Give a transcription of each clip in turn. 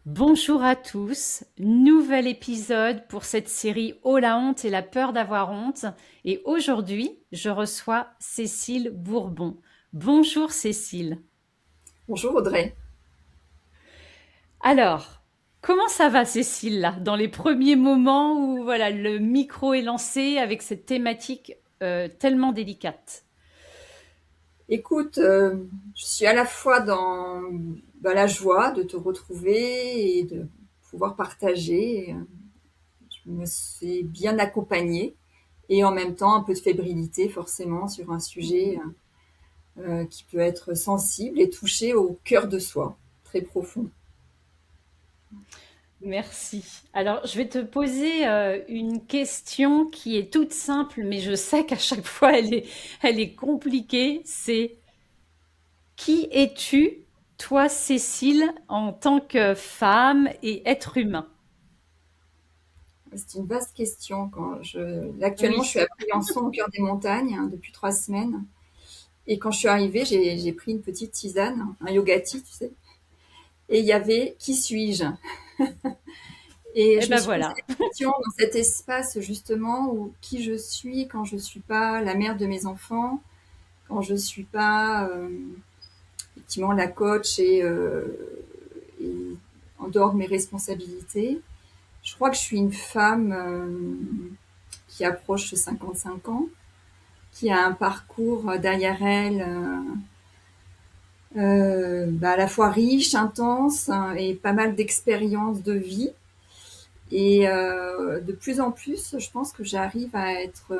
Bonjour à tous, nouvel épisode pour cette série Oh la honte et la peur d'avoir honte. Et aujourd'hui, je reçois Cécile Bourbon. Bonjour Cécile. Bonjour Audrey. Alors, comment ça va Cécile là, dans les premiers moments où voilà, le micro est lancé avec cette thématique tellement délicate? Écoute, je suis à la fois dans la joie de te retrouver et de pouvoir partager. Je me suis bien accompagnée et en même temps un peu de fébrilité forcément sur un sujet qui peut être sensible et toucher au cœur de soi, très profond. Merci. Alors, je vais te poser une question qui est toute simple, mais je sais qu'à chaque fois, elle est compliquée. C'est qui es-tu, toi, Cécile, en tant que femme et être humain? C'est une vaste question. Actuellement, je Oui. suis à Briançon, au cœur des montagnes, depuis 3 semaines. Et quand je suis arrivée, j'ai pris une petite tisane, un yogati, tu sais. Et il y avait qui suis-je? Et Eh je me ben suis posé voilà. la question dans cet espace justement où qui je suis quand je suis pas la mère de mes enfants, quand je suis pas effectivement la coach et en dehors de mes responsabilités. Je crois que je suis une femme qui approche 55 ans, qui a un parcours derrière elle à la fois riche, intense et pas mal d'expériences de vie. Et de plus en plus, je pense que j'arrive à être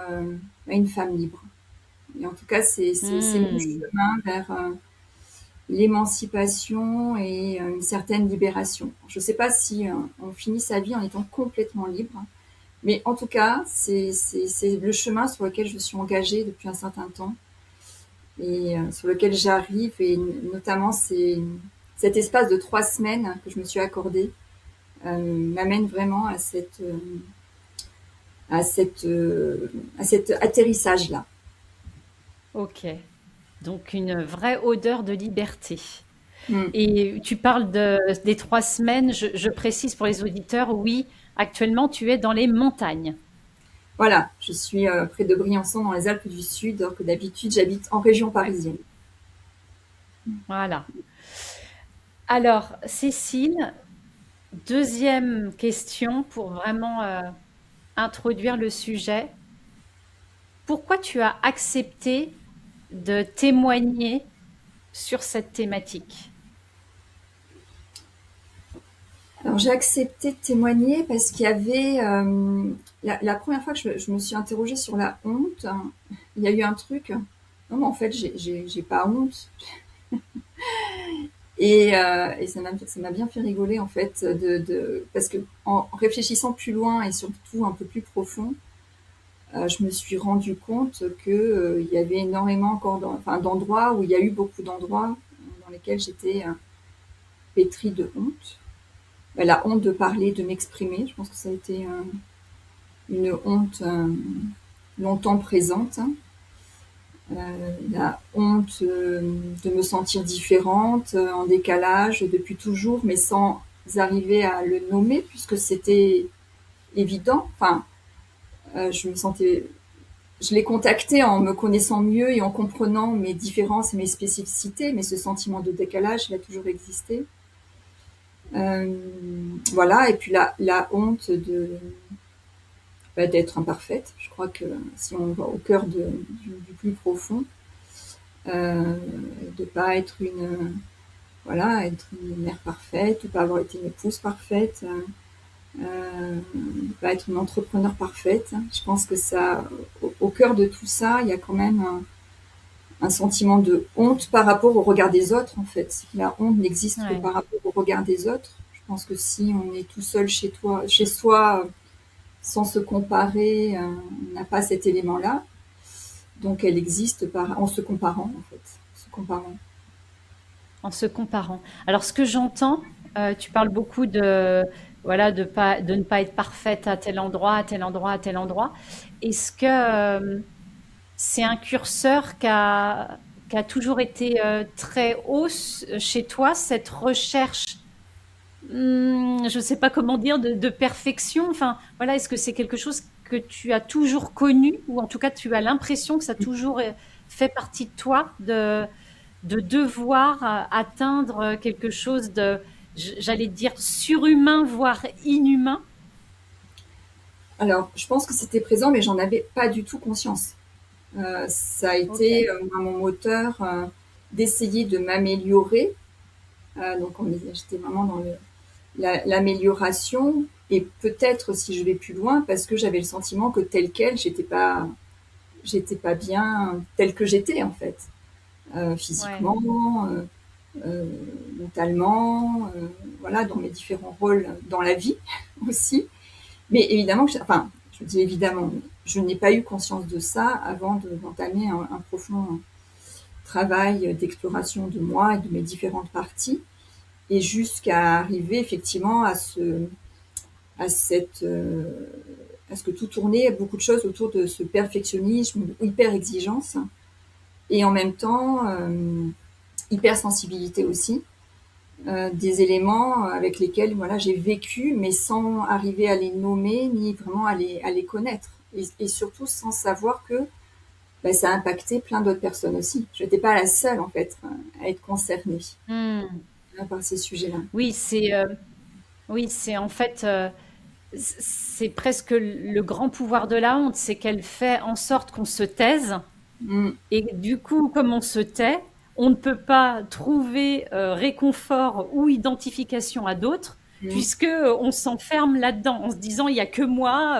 une femme libre. Et en tout cas, c'est mon Hmm. chemin vers l'émancipation et une certaine libération. Je ne sais pas si on finit sa vie en étant complètement libre, mais en tout cas, c'est le chemin sur lequel je suis engagée depuis un certain temps et sur lequel j'arrive. Et notamment, cet espace de 3 semaines que je me suis accordé m'amène vraiment à cet atterrissage-là. Ok. Donc une vraie odeur de liberté. Mm. Et tu parles des 3 semaines. Je précise pour les auditeurs, oui, actuellement tu es dans les montagnes. Voilà, je suis près de Briançon dans les Alpes du Sud, alors que d'habitude j'habite en région parisienne. Voilà. Alors, Cécile, deuxième question pour vraiment introduire le sujet. Pourquoi tu as accepté de témoigner sur cette thématique? Alors j'ai accepté de témoigner parce qu'il y avait la première fois que je me suis interrogée sur la honte, hein, il y a eu un truc. Non, mais en fait j'ai pas honte. Et ça m'a bien fait rigoler en fait parce que en réfléchissant plus loin et surtout un peu plus profond, je me suis rendu compte que il y avait énormément encore d'endroits où il y a eu beaucoup d'endroits dans lesquels j'étais pétrie de honte. La honte de parler, de m'exprimer, je pense que ça a été une honte longtemps présente. La honte de me sentir différente, en décalage depuis toujours, mais sans arriver à le nommer puisque c'était évident. Enfin, je me sentais, je l'ai contacté en me connaissant mieux et en comprenant mes différences et mes spécificités, mais ce sentiment de décalage, il a toujours existé. Euh, voilà, et puis la honte d'être imparfaite. Je crois que si on va au cœur du plus profond, euh, de pas être être une mère parfaite, de pas avoir été une épouse parfaite, de pas être une entrepreneur parfaite. Je pense que ça, au cœur de tout ça, il y a quand même un sentiment de honte par rapport au regard des autres, en fait. La honte n'existe que Ouais. par rapport au regard des autres. Je pense que si on est tout seul chez soi, sans se comparer, on n'a pas cet élément-là. Donc elle existe en se comparant, en fait. En se comparant. En se comparant. Alors, ce que j'entends, tu parles beaucoup de, voilà, de ne pas être parfaite à tel endroit, à tel endroit, à tel endroit. Est-ce que c'est un curseur qui a toujours été très haut chez toi, cette recherche je sais pas comment dire, de perfection. Enfin, voilà, est-ce que c'est quelque chose que tu as toujours connu, ou en tout cas tu as l'impression que ça a toujours fait partie de toi, de devoir atteindre quelque chose de, j'allais dire, surhumain, voire inhumain? Alors, je pense que c'était présent, mais j'en avais pas du tout conscience. Ça a Ok. été mon moteur d'essayer de m'améliorer. J'étais vraiment dans l'amélioration, et peut-être si je vais plus loin, parce que j'avais le sentiment que tel quel, j'étais pas bien telle que j'étais en fait, Ouais. physiquement, euh, mentalement, voilà, dans mes différents rôles dans la vie aussi. Mais évidemment, enfin, je dis évidemment, je n'ai pas eu conscience de ça avant d'entamer un profond travail d'exploration de moi et de mes différentes parties, et jusqu'à arriver effectivement à cette, à ce que tout tournait, beaucoup de choses autour de ce perfectionnisme, hyper exigence, et en même temps hypersensibilité aussi, des éléments avec lesquels voilà, j'ai vécu, mais sans arriver à les nommer, ni vraiment à les connaître. Et surtout sans savoir que ben, ça a impacté plein d'autres personnes aussi. Je n'étais pas la seule, en fait, à être concernée Hmm. par ces sujets-là. Oui, oui, c'est en fait, c'est presque le grand pouvoir de la honte, c'est qu'elle fait en sorte qu'on se taise. Mm, Et du coup, comme on se tait, on ne peut pas trouver réconfort ou identification à d'autres, mm, puisque on s'enferme là-dedans en se disant il y a que moi,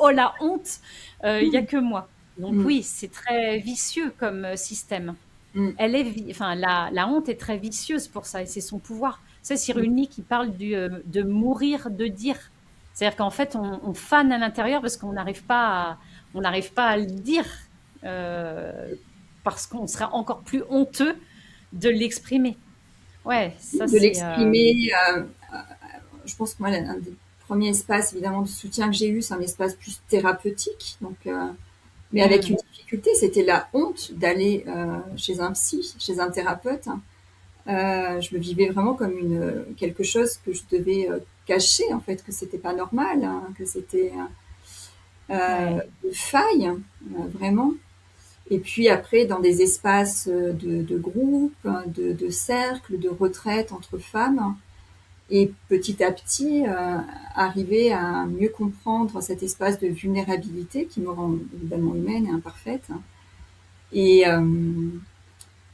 oh la honte, il y a mm, que moi. Donc mm, oui, c'est très vicieux comme système. mm, Enfin, la honte est très vicieuse pour ça, et c'est son pouvoir. C'est mm. Cyrulnik qui parle de mourir de dire. C'est-à-dire qu'en fait, on fane à l'intérieur parce on n'arrive pas à le dire, euh, parce qu'on sera encore plus honteux de l'exprimer. Ouais, ça De c'est. l'exprimer, je pense que moi, un des premiers espaces évidemment de soutien que j'ai eu, c'est un espace plus thérapeutique. Mais avec une Hmm, difficulté, c'était la honte d'aller chez un psy, chez un thérapeute. Je me vivais vraiment comme quelque chose que je devais cacher, en fait, que c'était pas normal, hein, que c'était ouais. une faille, vraiment. Et puis après, dans des espaces de groupe, de cercles, de retraite entre femmes, et petit à petit, arriver à mieux comprendre cet espace de vulnérabilité qui me rend évidemment humaine et imparfaite, et,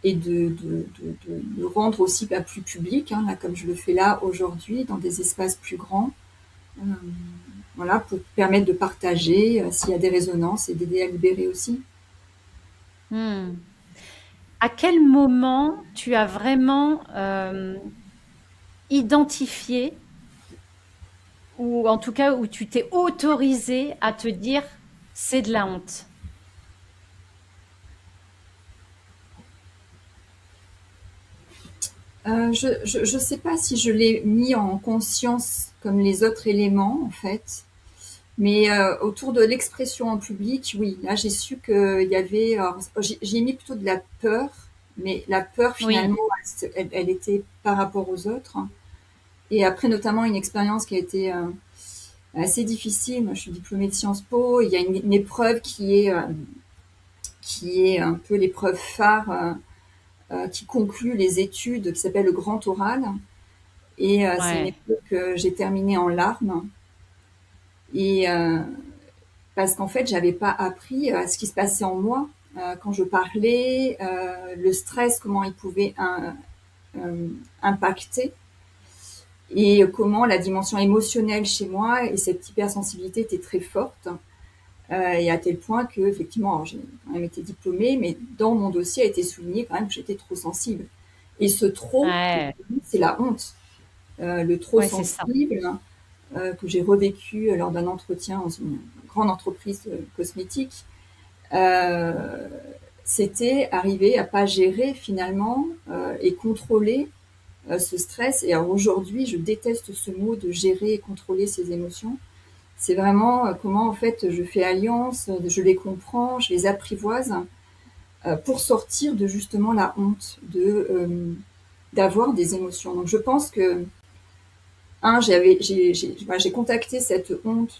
de rendre aussi plus public, hein, là, comme je le fais là aujourd'hui, dans des espaces plus grands, euh, voilà, pour permettre de partager s'il y a des résonances et d'aider à libérer aussi. Hmm. À quel moment tu as vraiment identifié, ou en tout cas où tu t'es autorisé à te dire c'est de la honte? Je sais pas si je l'ai mis en conscience comme les autres éléments, en fait. Mais autour de l'expression en public, oui, là j'ai su qu'il y avait. Alors, j'ai mis plutôt de la peur, mais la peur Oui, finalement, elle était par rapport aux autres. Et après, notamment, une expérience qui a été assez difficile. Moi, je suis diplômée de Sciences Po. Il y a une épreuve qui est un peu l'épreuve phare qui conclut les études, qui s'appelle le grand oral. Et c'est une ouais, épreuve que j'ai terminée en larmes. Et parce qu'en fait, j'avais pas appris ce qui se passait en moi quand je parlais, le stress, comment il pouvait impacter, et comment la dimension émotionnelle chez moi et cette hypersensibilité était très forte. Et à tel point que, effectivement, j'ai quand même été diplômée, mais dans mon dossier a été souligné quand même que j'étais trop sensible. Et ce trop, ouais, c'est la honte. Le trop ouais, c'est ça. sensible, que j'ai revécu lors d'un entretien dans une grande entreprise cosmétique, euh, c'était arriver à pas gérer finalement et contrôler ce stress. Et alors aujourd'hui, je déteste ce mot de gérer et contrôler ses émotions. C'est vraiment comment en fait je fais alliance, je les comprends, je les apprivoise pour sortir de justement la honte de d'avoir des émotions. Donc je pense que voilà, j'ai contacté cette honte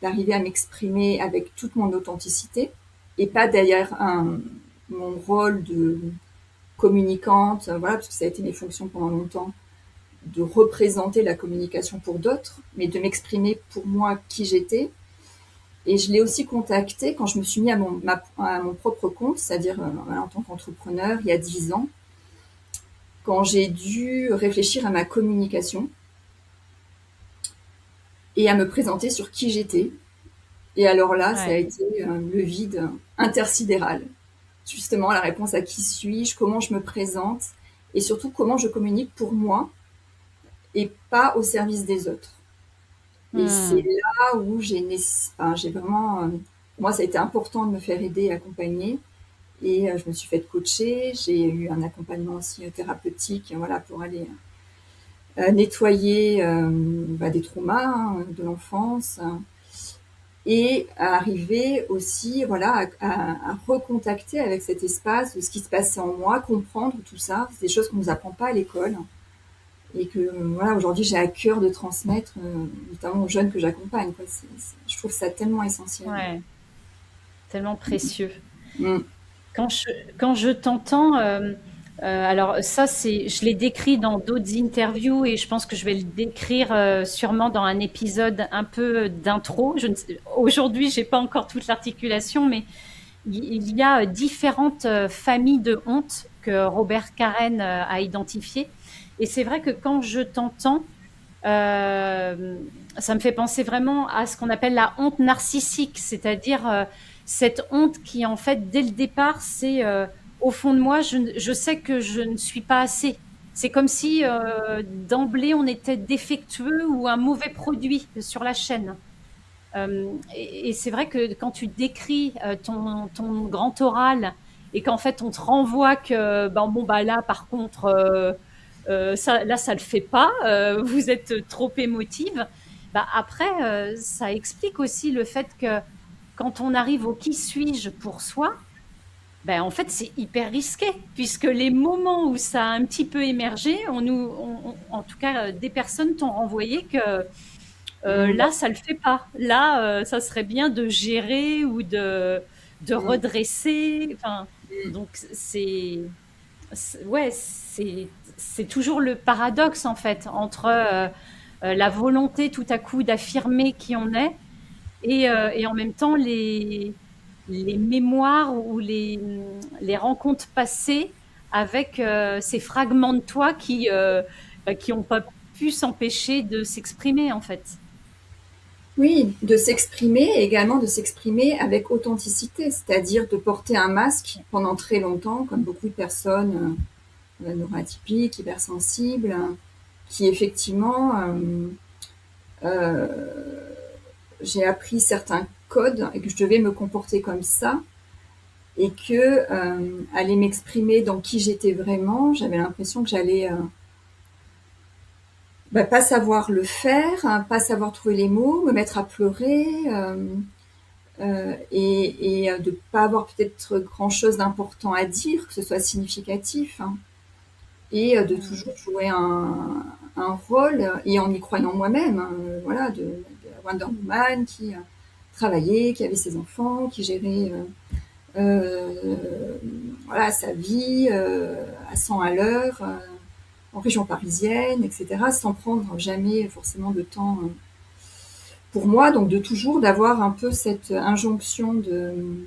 d'arriver à m'exprimer avec toute mon authenticité et pas derrière mon rôle de communicante, voilà, parce que ça a été mes fonctions pendant longtemps, de représenter la communication pour d'autres, mais de m'exprimer pour moi qui j'étais. Et je l'ai aussi contacté quand je me suis mis à mon propre compte, c'est-à-dire voilà, en tant qu'entrepreneur, il y a 10 ans, quand j'ai dû réfléchir à ma communication et à me présenter sur qui j'étais. Et alors là, ça a Ouais. été le vide intersidéral. Justement, la réponse à qui suis-je, comment je me présente, et surtout comment je communique pour moi et pas au service des autres. Et c'est Hmm. là où j'ai vraiment, pour moi, ça a été important de me faire aider et accompagner. Et je me suis fait coacher. J'ai eu un accompagnement aussi thérapeutique, voilà, pour aller nettoyer des traumas de l'enfance et à arriver aussi, voilà, à recontacter avec cet espace de ce qui se passait en moi, comprendre tout ça. C'est des choses qu'on nous apprend pas à l'école et que voilà, aujourd'hui j'ai à cœur de transmettre, notamment aux jeunes que j'accompagne, quoi. Je trouve ça tellement essentiel. Ouais. Tellement précieux. Mm. Quand je, quand je t'entends, alors ça, je l'ai décrit dans d'autres interviews et je pense que je vais le décrire sûrement dans un épisode un peu d'intro. Aujourd'hui, j'ai pas encore toute l'articulation, mais il y a différentes familles de honte que Robert Karen a identifiées. Et c'est vrai que quand je t'entends, euh, ça me fait penser vraiment à ce qu'on appelle la honte narcissique, c'est-à-dire cette honte qui, en fait, dès le départ, c'est au fond de moi, je sais que je ne suis pas assez. C'est comme si d'emblée on était défectueux ou un mauvais produit sur la chaîne. Et c'est vrai que quand tu décris ton grand oral et qu'en fait on te renvoie que ben, bon bah là par contre ça, là ça le fait pas, vous êtes trop émotive. Bah, après ça explique aussi le fait que quand on arrive au qui suis-je pour soi, ben, en fait c'est hyper risqué puisque les moments où ça a un petit peu émergé, en tout cas des personnes t'ont renvoyé que Mm. là, ça le fait pas. Là, ça serait bien de gérer ou de Mm. redresser. Enfin, Mm. donc ouais, c'est toujours le paradoxe en fait entre la volonté tout à coup d'affirmer qui on est et en même temps les mémoires ou les rencontres passées avec ces fragments de toi qui ont pas pu s'empêcher de s'exprimer en fait. Oui, de s'exprimer et également de s'exprimer avec authenticité, c'est-à-dire de porter un masque pendant très longtemps, comme beaucoup de personnes neuroatypiques, hypersensibles, qui effectivement, euh, j'ai appris certains codes et que je devais me comporter comme ça et que aller m'exprimer dans qui j'étais vraiment, j'avais l'impression que j'allais pas savoir le faire, hein, pas savoir trouver les mots, me mettre à pleurer. Et de ne pas avoir peut-être grand-chose d'important à dire, que ce soit significatif, hein, et de toujours jouer un rôle, et en y croyant moi-même, hein, voilà, de Wonder Woman qui travaillait, qui avait ses enfants, qui gérait voilà, sa vie à 100 à l'heure, en région parisienne, etc., sans prendre jamais forcément de temps pour moi, donc de toujours d'avoir un peu cette injonction de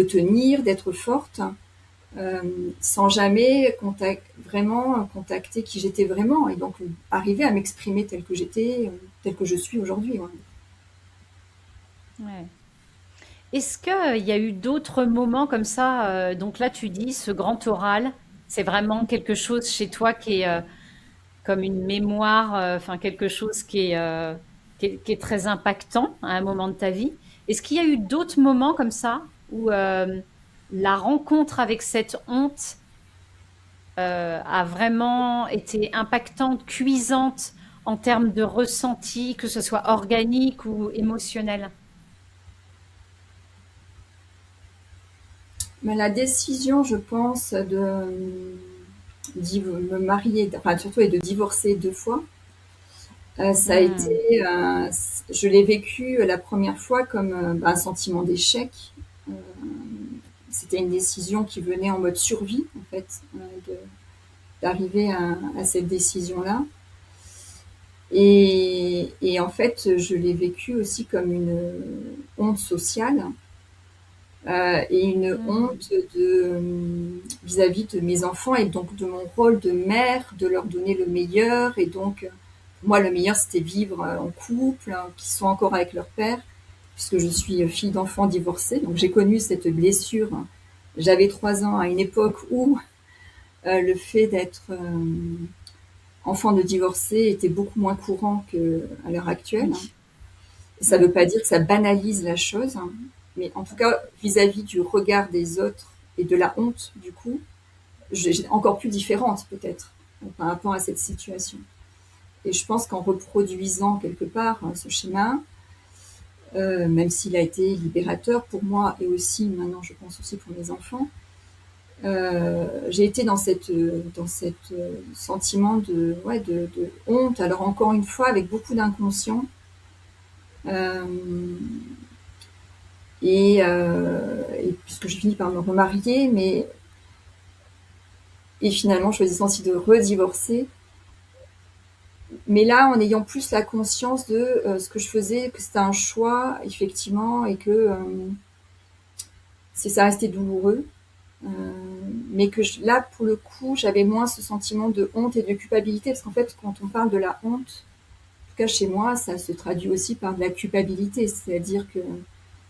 tenir, d'être forte, euh, sans jamais vraiment contacter qui j'étais vraiment et donc arriver à m'exprimer telle que j'étais, telle que je suis aujourd'hui. Ouais. Ouais. Est-ce qu'il y a eu d'autres moments comme ça donc là, tu dis ce grand oral, c'est vraiment quelque chose chez toi qui est comme une mémoire, enfin quelque chose qui est très impactant à un moment de ta vie. Est-ce qu'il y a eu d'autres moments comme ça où la rencontre avec cette honte a vraiment été impactante, cuisante en termes de ressenti, que ce soit organique ou émotionnel? Mais la décision, je pense, me marier, enfin surtout et de divorcer 2 fois, ça a Hmm. été, je l'ai vécu la première fois comme un sentiment d'échec. Euh, C'était une décision qui venait en mode survie, en fait, d'arriver à cette décision-là. Et en fait, je l'ai vécu aussi comme une honte sociale et une Hmm. honte vis-à-vis de mes enfants et donc de mon rôle de mère, de leur donner le meilleur. Et donc, pour moi, le meilleur, c'était vivre en couple, hein, qu'ils soient encore avec leur père, puisque je suis fille d'enfant divorcée. Donc, j'ai connu cette blessure. J'avais 3 ans à une époque où le fait d'être enfant de divorcé était beaucoup moins courant qu'à l'heure actuelle. Oui. Ça ne Hmm. veut pas dire que ça banalise la chose, hein, mais en tout cas, vis-à-vis du regard des autres et de la honte, du coup, j'ai encore plus différente peut-être par rapport à cette situation. Et je pense qu'en reproduisant quelque part ce schéma, même s'il a été libérateur pour moi et aussi maintenant je pense aussi pour mes enfants, j'ai été dans cette sentiment ouais, de honte. Alors encore une fois avec beaucoup d'inconscient. Euh, et puisque j'ai fini par me remarier, et finalement choisissant aussi de redivorcer, mais là en ayant plus la conscience de ce que je faisais, que c'était un choix effectivement et que ça restait douloureux, euh, mais que là pour le coup j'avais moins ce sentiment de honte et de culpabilité, parce qu'en fait quand on parle de la honte, en tout cas chez moi, ça se traduit aussi par de la culpabilité, c'est-à-dire que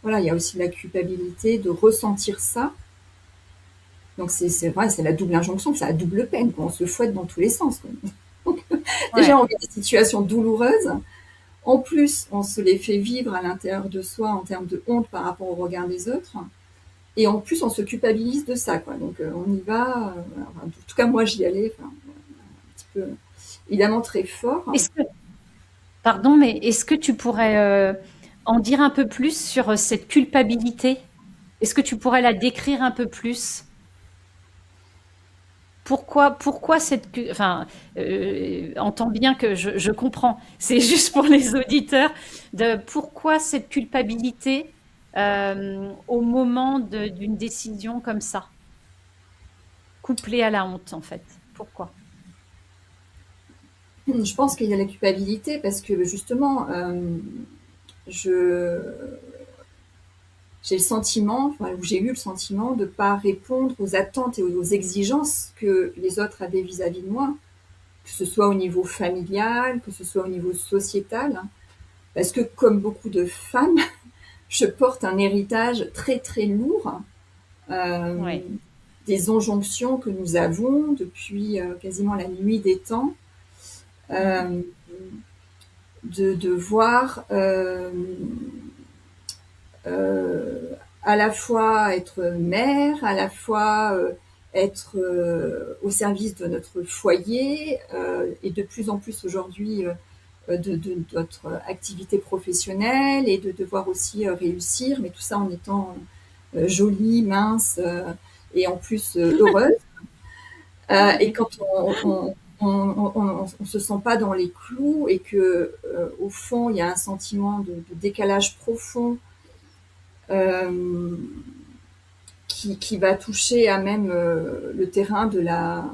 voilà, il y a aussi de la culpabilité de ressentir ça. Donc c'est vrai, c'est la double injonction, c'est la double peine, quoi. On se fouette dans tous les sens, quoi. Donc, déjà, Ouais. on vit des situations douloureuses. En plus, on se les fait vivre à l'intérieur de soi en termes de honte par rapport au regard des autres. Et en plus, on se culpabilise de ça, quoi. Donc, on y va. En tout cas, moi, j'y allais, enfin, un petit peu, évidemment, très fort. Est-ce que, pardon, mais est-ce que tu pourrais en dire un peu plus sur cette culpabilité? Est-ce que tu pourrais la décrire un peu plus? Pourquoi enfin, entends bien que je comprends. C'est juste pour les auditeurs de pourquoi cette culpabilité au moment d'une décision comme ça, couplée à la honte en fait. Pourquoi? Je pense qu'il y a la culpabilité parce que justement, je j'ai le sentiment, enfin, ou j'ai eu le sentiment de ne pas répondre aux attentes et aux exigences que les autres avaient vis-à-vis de moi, que ce soit au niveau familial, que ce soit au niveau sociétal, parce que comme beaucoup de femmes, je porte un héritage très très lourd euh, Ouais. des injonctions que nous avons depuis quasiment la nuit des temps, Mm. euh, de devoir euh, à la fois être mère, à la fois être au service de notre foyer et de plus en plus aujourd'hui de notre activité professionnelle et de devoir aussi réussir, mais tout ça en étant jolie, mince et en plus heureuse. Et Oui. quand on se sent pas dans les clous et que au fond il y a un sentiment de décalage profond euh, qui va toucher à même le terrain de la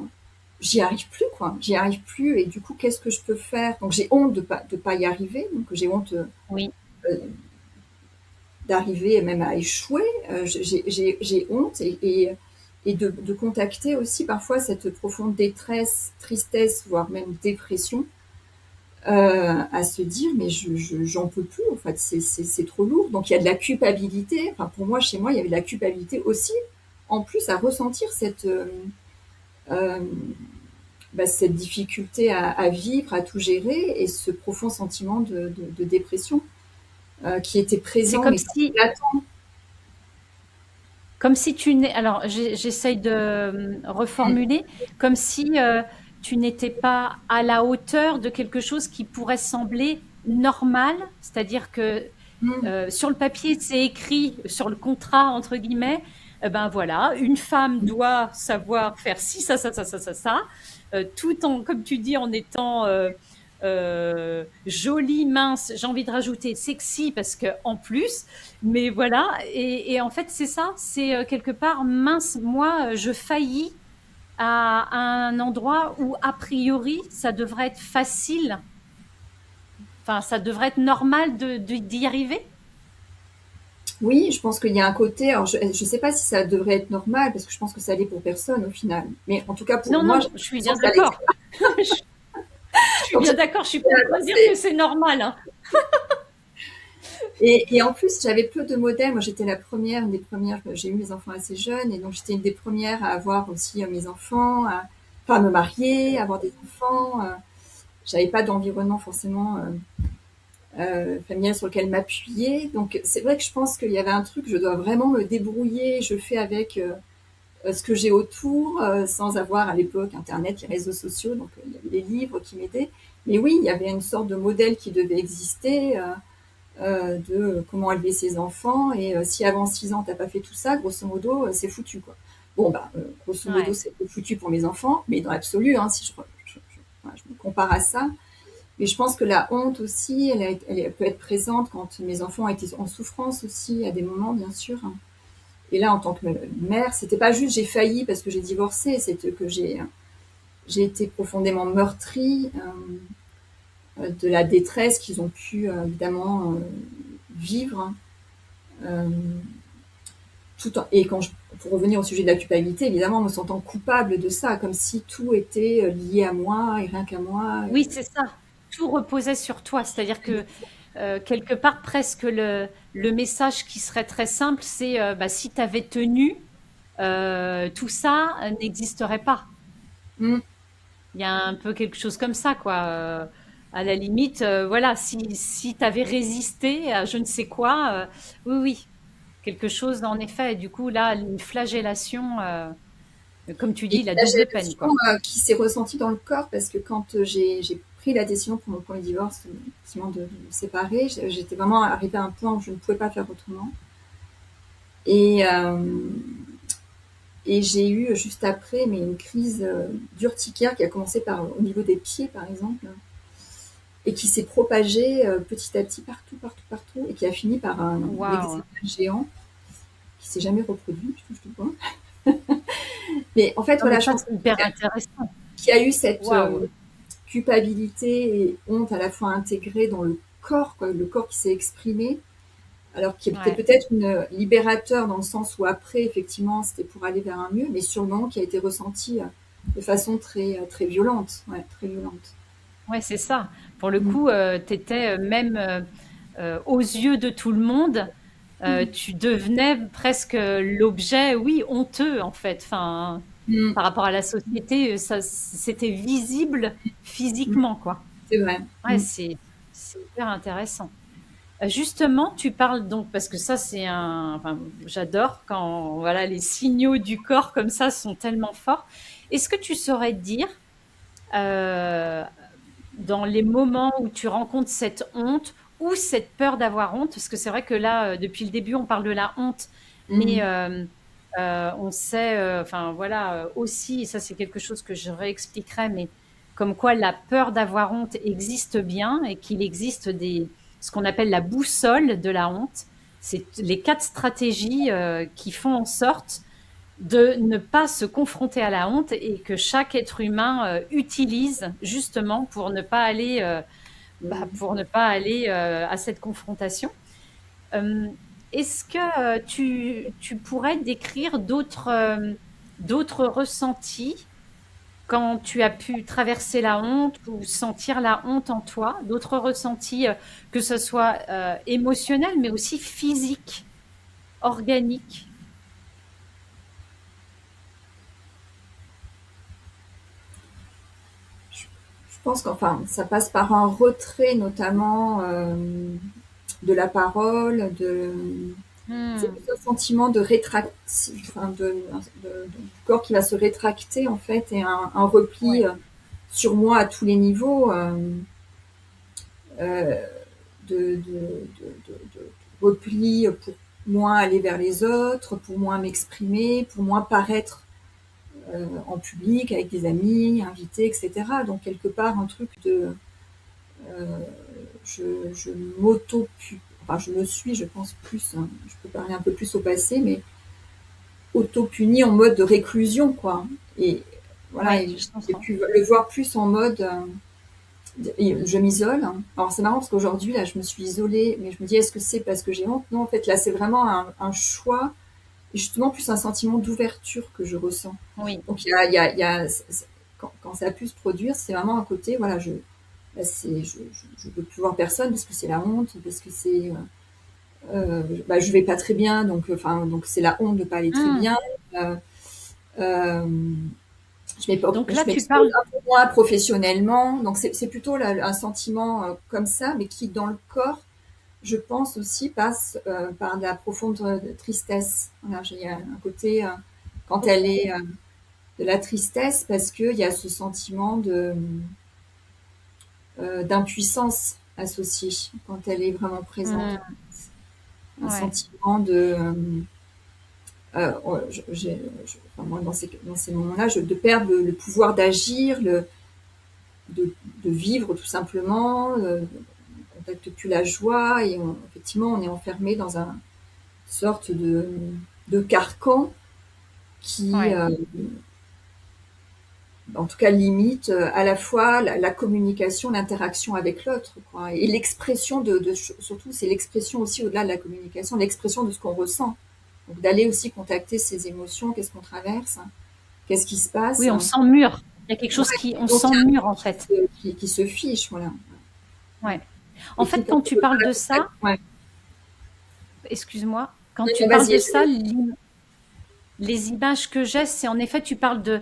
j'y arrive plus quoi, j'y arrive plus et du coup qu'est-ce que je peux faire, donc j'ai honte de pas y arriver, donc j'ai honte Oui. euh, d'arriver même à échouer, j'ai honte et de contacter aussi parfois cette profonde détresse, tristesse, voire même dépression, à se dire mais j'en peux plus en fait, c'est trop lourd, donc il y a de la culpabilité, enfin pour moi chez moi il y avait de la culpabilité aussi en plus à ressentir euh, cette difficulté à vivre, à tout gérer et ce profond sentiment de dépression qui était C'est présent mais latent. comme si tu n'es. Alors, j'essaye de reformuler, comme si tu n'étais pas à la hauteur de quelque chose qui pourrait sembler normal, c'est-à-dire que Mm. sur le papier, c'est écrit sur le contrat, entre guillemets, ben voilà, une femme doit savoir faire ci, ça, ça, ça, ça, ça, ça. tout en, comme tu dis, en étant jolie, mince. J'ai envie de rajouter sexy parce que en plus, mais voilà. Et en fait, c'est ça, c'est quelque part mince. Moi, je faillis à un endroit où a priori ça devrait être facile. Enfin, ça devrait être normal d'y arriver. Oui, je pense qu'il y a un côté, alors je ne sais pas si ça devrait être normal, parce que je pense que ça l'est pour personne au final. Mais en tout cas pour Non, moi, j'ai non, je suis l'impression bien que ça l'était. d'accord. je, je suis Donc, bien d'accord. Je suis pas en train de dire que c'est normal, hein. et en plus, j'avais peu de modèles. Moi, j'étais la première, une des premières. J'ai eu mes enfants assez jeunes, et donc j'étais une des premières à avoir aussi mes enfants, enfin, à me marier, à avoir des enfants. J'avais pas d'environnement forcément familial sur lequel m'appuyer. Donc, c'est vrai que je pense qu'il y avait un truc, je dois vraiment me débrouiller. Je fais avec ce que j'ai autour, sans avoir à l'époque Internet, les réseaux sociaux. Donc, il y avait les livres qui m'aidaient. Mais oui, il y avait une sorte de modèle qui devait exister. De comment élever ses enfants. Et si avant 6 ans, t'as pas fait tout ça, grosso modo, c'est foutu, quoi. Bon, bah, grosso modo, Ouais, c'est foutu pour mes enfants, mais dans l'absolu, hein, si voilà, je me compare à ça. Mais je pense que la honte aussi, elle peut être présente quand mes enfants étaient en souffrance aussi, à des moments, bien sûr. Et là, en tant que mère, c'était pas juste j'ai failli parce que j'ai divorcé, c'était que j'ai été profondément meurtrie de la détresse qu'ils ont pu évidemment vivre. Euh, et pour revenir au sujet de la culpabilité, évidemment, en me sentant coupable de ça, comme si tout était lié à moi et rien qu'à moi. oui, c'est ça. Tout reposait sur toi. C'est-à-dire que quelque part, presque le message qui serait très simple, c'est bah, si tu avais tenu, tout ça n'existerait pas. Mm, Il y a un peu quelque chose comme ça, quoi. À la limite, voilà, si tu avais résisté à je ne sais quoi, oui, oui, quelque chose en effet. Et du coup, là, une flagellation, comme tu Et dis, la la double peine, gestion quoi. qui s'est ressentie dans le corps, parce que quand j'ai pris la décision pour mon premier divorce, effectivement, de me séparer, j'étais vraiment arrivée à un point où je ne pouvais pas faire autrement. Et, et j'ai eu juste après mais une crise d'urticaire qui a commencé au niveau des pieds, par exemple, et qui s'est propagée petit à petit partout, partout, partout, et qui a fini par un Waouh. eczéma géant qui s'est jamais reproduit, je touche du bois. Mais en fait, Non, mais voilà, je ça, pense c'est hyper intéressant. qu'il y a eu cette Waouh. culpabilité et honte à la fois intégrée dans le corps, quoi, le corps qui s'est exprimé, alors qui était Ouais. peut-être une libérateur dans le sens où après, effectivement, c'était pour aller vers un mieux, mais sur le moment qui a été ressenti de façon très, très violente, ouais, très violente. Ouais, c'est ça. Pour le Mm. coup, tu étais même aux yeux de tout le monde, tu devenais presque l'objet, oui, honteux en fait. Enfin, Mm. par rapport à la société, ça, c'était visible Mm. physiquement, quoi. C'est vrai. Ouais, Mm. c'est hyper intéressant. Justement, tu parles donc, parce que ça, c'est un, enfin, j'adore quand, voilà, les signaux du corps comme ça sont tellement forts. Est-ce que tu saurais dire, euh, dans les moments où tu rencontres cette honte ou cette peur d'avoir honte, parce que c'est vrai que là, depuis le début, on parle de la honte, mais Mm. on sait, enfin voilà, aussi, et ça c'est quelque chose que je réexpliquerai, mais comme quoi la peur d'avoir honte existe bien et qu'il existe ce qu'on appelle la boussole de la honte. C'est les 4 stratégies qui font en sorte de ne pas se confronter à la honte et que chaque être humain utilise justement pour ne pas aller, Mm. à cette confrontation. Euh, Est-ce que tu pourrais décrire d'autres ressentis quand tu as pu traverser la honte ou sentir la honte en toi, d'autres ressentis, que ce soit émotionnel, mais aussi physique, organique? Je pense qu'enfin, ça passe par un retrait notamment de la parole, c'est Hmm, plus un sentiment de rétraction, enfin du corps qui va se rétracter en fait, et un repli ouais. sur moi à tous les niveaux, euh, de repli pour moins aller vers les autres, pour moins m'exprimer, pour moins paraître en public, avec des amis, invités, etc. Donc, quelque part, un truc de... euh, je m'auto... Enfin, je me suis, je pense, plus, hein, je peux parler un peu plus au passé, mais auto-puni en mode de réclusion, quoi. Et voilà, Ouais, et je j'ai comprends. pu le voir plus en mode... je m'isole. Alors c'est marrant parce qu'aujourd'hui, là, je me suis isolée, mais je me dis, est-ce que c'est parce que j'ai honte? Non, en fait, là, c'est vraiment un choix, et justement plus un sentiment d'ouverture que je ressens. Oui. Donc quand ça a pu se produire, c'est vraiment un côté, voilà, là, je veux plus voir personne parce que c'est la honte, parce que je vais pas très bien, donc c'est la honte de pas aller très Hmm. bien. Euh, euh, Donc je là, tu m'expose parles. un peu moins professionnellement. Donc c'est plutôt un sentiment comme ça, mais qui dans le corps, je pense aussi, passe par de la profonde tristesse. Voilà, il y a un côté, quand Ok. elle est de la tristesse, parce qu'il y a ce sentiment d'impuissance associé, quand elle est vraiment présente. Hmm. Un Ouais. sentiment de... enfin, moi, dans ces moments-là, de perdre le pouvoir d'agir, de vivre tout simplement, on contacte plus la joie et effectivement on est enfermé dans une sorte de carcan qui, Ouais. en tout cas, limite à la fois la communication, l'interaction avec l'autre, quoi. Et l'expression surtout, c'est l'expression aussi au-delà de la communication, l'expression de ce qu'on ressent. Donc d'aller aussi contacter ses émotions, qu'est-ce qu'on traverse, hein, qu'est-ce qui se passe. Oui, on sent mûr. Il y a quelque Ouais, chose qui, et on donc sent il y a un mûr truc en fait. qui se fiche, voilà. Ouais. En Et qui, fait, quand quand on tu peut parles pas de ça, contacter, ouais. excuse-moi, quand Non, tu non, parles vas-y, de ça, les images que j'ai, c'est en effet, tu parles de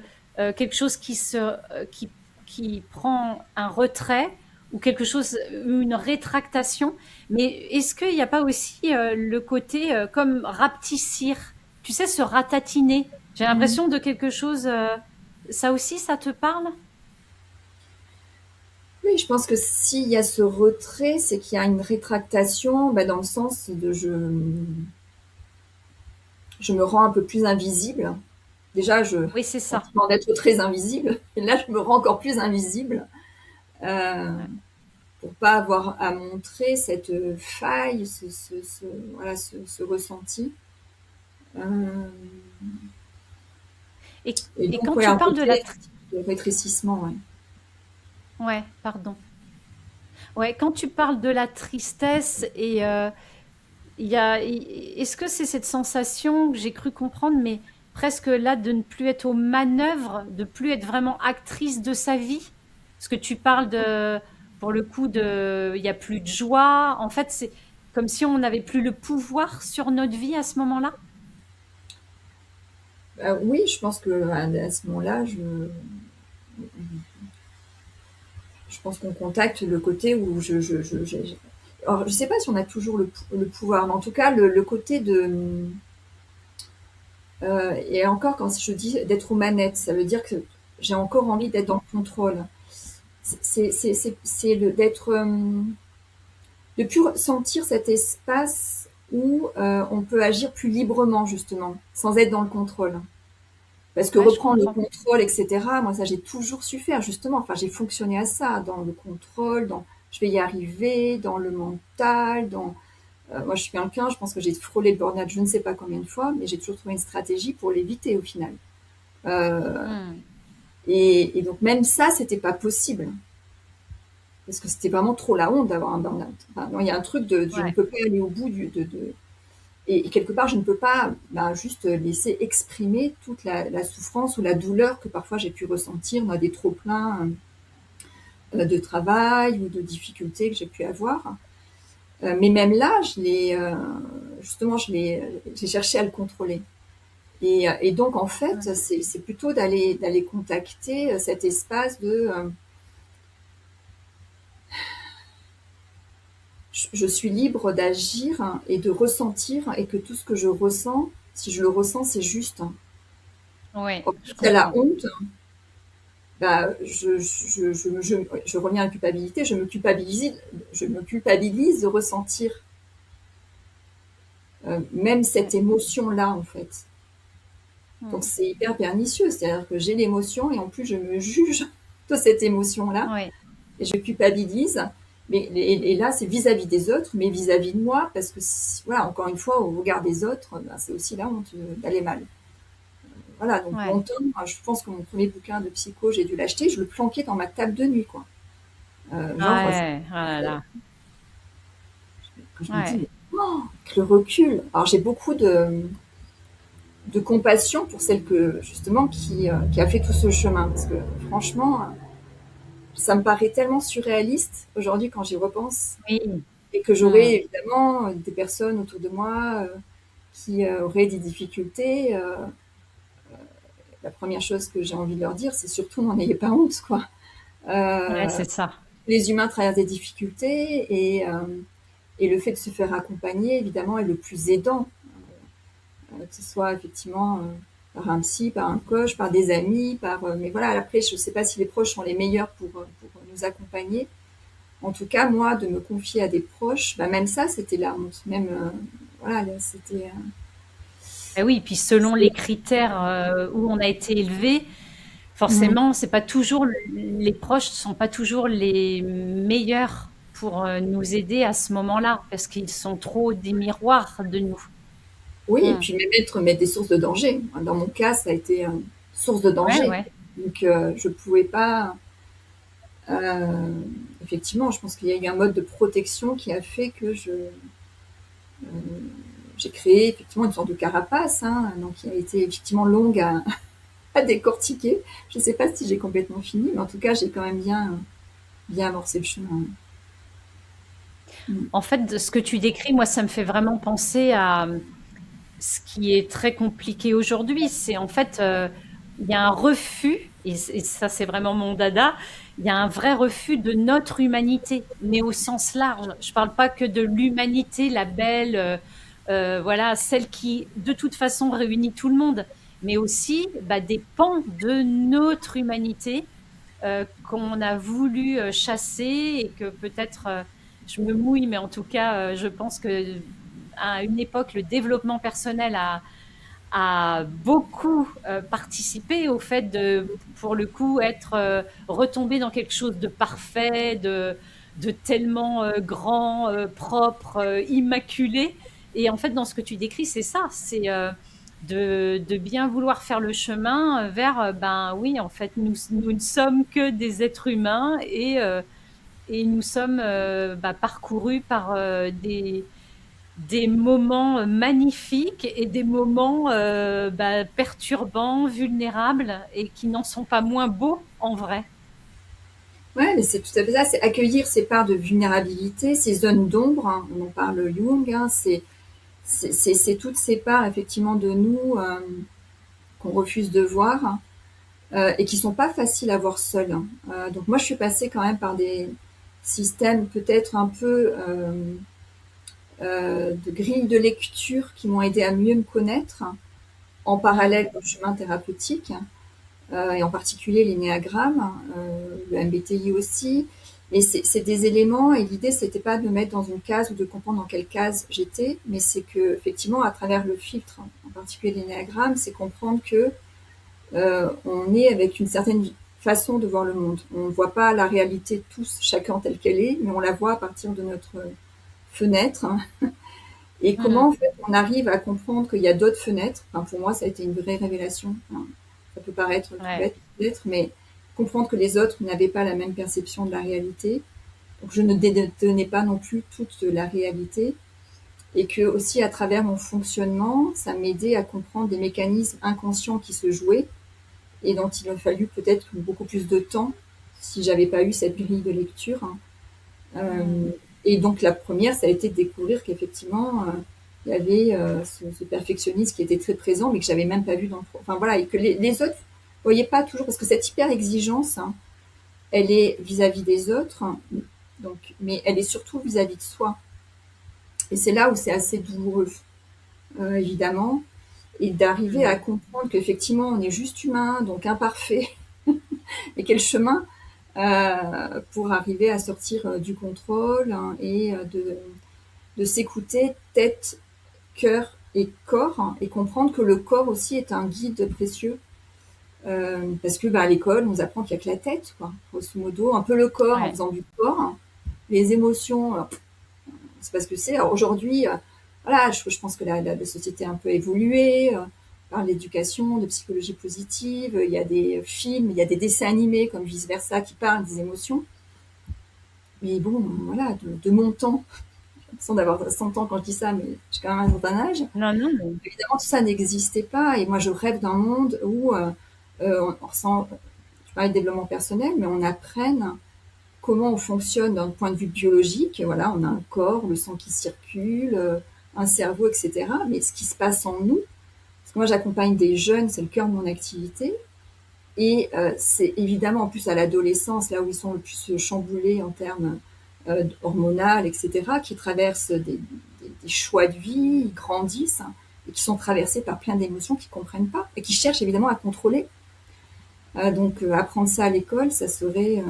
quelque chose qui prend un retrait ou quelque chose, une rétractation. Mais est-ce qu'il n'y a pas aussi le côté comme rapetissir, tu sais, se ratatiner? J'ai Mm. l'impression de quelque chose. Ça aussi, ça te parle? Oui, je pense que s'il y a ce retrait, c'est qu'il y a une rétractation, dans le sens de je me rends un peu plus invisible. Déjà, je Oui, c'est ça. sentiment d'être très invisible. Et là, je me rends encore plus invisible euh, Ouais. pour pas avoir à montrer cette faille, voilà, ce ressenti. Euh, et Et donc, quand ouais, tu un parles de côté la... de rétrécissement, ouais. Ouais, pardon. Ouais, quand tu parles de la tristesse et est-ce que c'est cette sensation que j'ai cru comprendre, mais presque là de ne plus être aux manœuvres, de plus être vraiment actrice de sa vie? Parce que tu parles de, pour le coup, il n'y a plus de joie. En fait, c'est comme si on n'avait plus le pouvoir sur notre vie à ce moment-là. Oui, je pense que à ce moment-là, je pense qu'on contacte le côté où alors, je sais pas si on a toujours le pouvoir, mais en tout cas, le côté et encore, quand je dis d'être aux manettes, ça veut dire que j'ai encore envie d'être dans le contrôle. C'est d'être, de plus sentir cet espace où on peut agir plus librement, justement, sans être dans le contrôle. Parce que Ouais, je reprendre le comprends. contrôle, etc., moi, ça, j'ai toujours su faire, justement. Enfin, j'ai fonctionné à ça, dans le contrôle, dans je vais y arriver, dans le mental, moi, je suis quelqu'un, je pense que j'ai frôlé le burn-out je ne sais pas combien de fois, mais j'ai toujours trouvé une stratégie pour l'éviter au final. Euh, Hmm. et donc, même ça, c'était pas possible. Parce que c'était vraiment trop la honte d'avoir un burn-out. Enfin, non, il y a un truc je ne Ouais. peux pas aller au bout et quelque part, je ne peux pas juste laisser exprimer toute la souffrance ou la douleur que parfois j'ai pu ressentir dans des trop-pleins de travail ou de difficultés que j'ai pu avoir. Mais même là, justement, j'ai cherché à le contrôler. Et donc, en fait, Hmm. c'est plutôt d'aller contacter cet espace je suis libre d'agir et de ressentir et que tout ce que je ressens, si je le ressens, c'est juste. Ouais, Quand je c'est la comprends. honte, je reviens à la culpabilité, je me culpabilise de ressentir même Ouais. cette émotion-là, en fait. Donc Mm. c'est hyper pernicieux, c'est-à-dire que j'ai l'émotion et en plus je me juge de cette émotion-là Oui, et je culpabilise. Mais et là, c'est vis-à-vis des autres, mais vis-à-vis de moi, parce que voilà, encore une fois, au regard des autres, ben, c'est aussi la honte d'aller mal. Voilà, donc ouais, longtemps, je pense que mon premier bouquin de psycho, j'ai dû l'acheter, je le planquais dans ma table de nuit, quoi. Genre, ouais, ah là là, quand je me dis, ouais, mais avec le recul, alors j'ai beaucoup de compassion pour celle que justement qui a fait tout ce chemin, parce que franchement, ça me paraît tellement surréaliste aujourd'hui quand j'y repense, oui, et que j'aurais mm, évidemment des personnes autour de moi qui auraient des difficultés. La première chose que j'ai envie de leur dire, c'est surtout n'en ayez pas honte, quoi. ouais, Euh, c'est ça. les humains traversent des difficultés et le fait de se faire accompagner, évidemment, est le plus aidant, que ce soit effectivement par un psy, par un coach, par des amis, mais voilà, après, je ne sais pas si les proches sont les meilleurs pour nous accompagner. En tout cas, moi, de me confier à des proches, bah, même ça, c'était la honte. Même, voilà, c'était. Eh oui, puis selon les critères où on a été élevé, Mm. forcément, c'est pas toujours les proches sont pas toujours les meilleurs pour nous aider à ce moment-là, parce qu'ils sont trop des miroirs de nous. Oui, et Mm. puis même mettre des sources de danger. Dans mon cas, ça a été une source de Ouais, danger. ouais. Donc, je pouvais pas. euh, Effectivement, je pense qu'il y a eu un mode de protection qui a fait que j'ai créé effectivement une sorte de carapace, hein, donc qui a été effectivement longue à décortiquer. Je ne sais pas si j'ai complètement fini, mais en tout cas, j'ai quand même bien amorcé le chemin. Mm. En fait, de ce que tu décris, moi, ça me fait vraiment penser à ce qui est très compliqué aujourd'hui. C'est en fait, il y a un refus, et ça, c'est vraiment mon dada, il y a un vrai refus de notre humanité, mais au sens large. Je ne parle pas que de l'humanité, la belle, voilà, celle qui, de toute façon, réunit tout le monde, mais aussi bah, des pans de notre humanité qu'on a voulu chasser et que peut-être je me mouille, mais en tout cas, je pense que à une époque, le développement personnel a beaucoup participé au fait de, pour le coup, être retombé dans quelque chose de parfait, de tellement grand, propre, immaculé. Et en fait, dans ce que tu décris, c'est ça, c'est de bien vouloir faire le chemin vers, ben oui, en fait, nous ne sommes que des êtres humains et nous sommes bah, parcourus par des moments magnifiques et des moments bah, perturbants, vulnérables et qui n'en sont pas moins beaux en vrai. Ouais, mais c'est tout à fait ça, c'est accueillir ces parts de vulnérabilité, ces zones d'ombre, hein, on en parle Jung, hein, c'est toutes ces parts effectivement de nous qu'on refuse de voir, hein, et qui sont pas faciles à voir seules, hein. Donc moi, je suis passée quand même par des systèmes peut-être un peu de grilles de lecture qui m'ont aidé à mieux me connaître, hein, en Mm. parallèle au chemin thérapeutique, et en particulier l'énéagramme, le MBTI aussi. Et c'est des éléments, et l'idée, c'était pas de me mettre dans une case ou de comprendre dans quelle case j'étais, mais c'est que, effectivement, à travers le filtre, en particulier l'énéagramme, c'est comprendre que on est avec une certaine façon de voir le monde. On ne voit pas la réalité tous, chacun telle qu'elle est, mais on la voit à partir de notre fenêtre, hein. Et comment, Mm. en fait, on arrive à comprendre qu'il y a d'autres fenêtres. Enfin, pour moi, ça a été une vraie révélation, hein. Ça peut paraître tout Ouais. bête, peut-être, mais comprendre que les autres n'avaient pas la même perception de la réalité. Donc, je ne détenais pas non plus toute la réalité. Et que, aussi, à travers mon fonctionnement, ça m'aidait à comprendre des mécanismes inconscients qui se jouaient et dont il a fallu peut-être beaucoup plus de temps si j'avais pas eu cette grille de lecture, hein. Mm. Euh, et donc la première, ça a été de découvrir qu'effectivement, il y avait ce perfectionnisme qui était très présent, mais que j'avais même pas vu dans le... Enfin voilà, et que les autres ne voyaient pas toujours, parce que cette hyper exigence, hein, elle est vis-à-vis des autres, hein, donc, mais elle est surtout vis-à-vis de soi. Et c'est là où c'est assez douloureux, évidemment, et d'arriver à Mm. comprendre qu'effectivement, on est juste humain, donc imparfait, et quel chemin pour arriver à sortir du contrôle, hein, et de s'écouter tête, cœur et corps, hein, et comprendre que le corps aussi est un guide précieux. Parce que à l'école, on nous apprend qu'il n'y a que la tête, quoi, grosso modo, un peu le corps en Ouais, faisant du corps, hein. Les émotions, c'est pas ce que c'est. Alors aujourd'hui, voilà, je pense que la société a un peu évolué. Par l'éducation, de psychologie positive, il y a des films, il y a des dessins animés comme Vice Versa qui parlent des émotions. Mais bon, voilà, de mon temps, j'ai l'impression d'avoir 100 ans quand je dis ça, mais j'ai quand même un certain âge. non, non, mais Évidemment, tout ça n'existait pas. Et moi, je rêve d'un monde où on ressent, je parlais de développement personnel, mais on apprenne comment on fonctionne d'un point de vue biologique. Voilà, on a un corps, le sang qui circule, un cerveau, etc. Mais ce qui se passe en nous, parce que moi, j'accompagne des jeunes, c'est le cœur de mon activité. Et c'est évidemment en plus à l'adolescence, là où ils sont le plus chamboulés en termes hormonal, etc., qui traversent des choix de vie, ils grandissent, hein, et qui sont traversés par plein d'émotions qu'ils ne comprennent pas et qui cherchent évidemment à contrôler. Donc apprendre ça à l'école, ça serait,